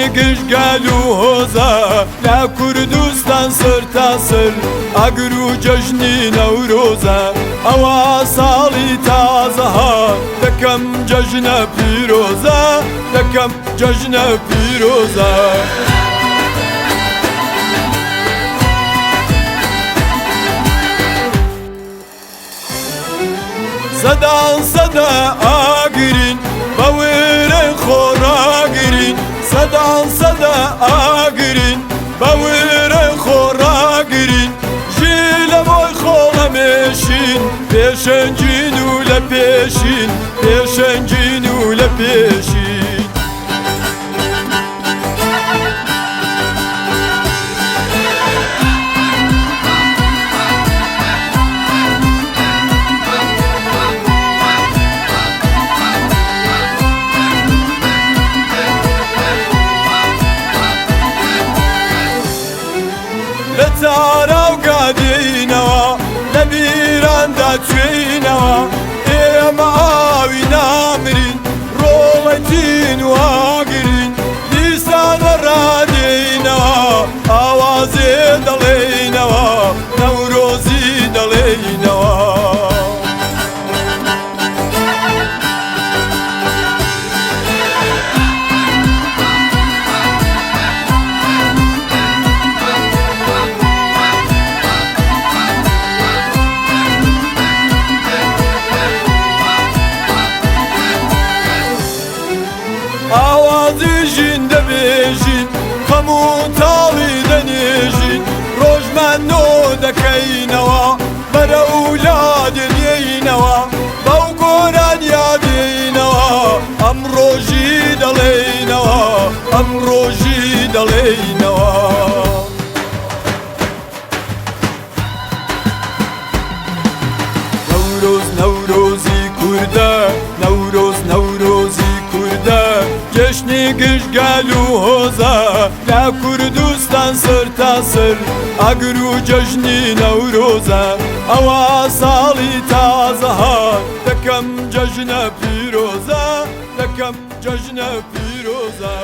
گشگل و هوزا لا کردستان سر تا سر اگر و جشنی نوروزا اوا سالی تازه ها دکم جشن پیروزا دکم جشن پیروزا صدا صدا آگرین باور خورا گرین صدا صدا آگرین باور خورا گرین جیل بای خولا میشین پیشن جینو لپیشین پیشن جینو لپیشین لتارا و قادینەوە لە بیراندا توێینەوە ئێمە ئاوی نامرین ڕۆڵەتین واگرین دیسانە ڕادێینەوە ئاوازێ دەڵێینەوە نەورۆزی دەڵێینەوە ئاوازی ژین دەبێژین هەموو تاڵی دەنێژین ڕۆژمانۆ دەکەینەوە بەرە ئەولادێ دێینەوە بەو گۆران یادێینەوە ئەم ڕۆژی دەڵێینەوە ئەم ڕۆژی دەڵێینەوە نەورۆز نەورۆزی کوردە نەورۆز نەورۆزی کوردە جشنی گشگل و هوزا لا کردستان سر تا سر اگر و جشنی نوروزا اوا سالی تازه ها دکم جشن پیروزا دکم جشن پیروزا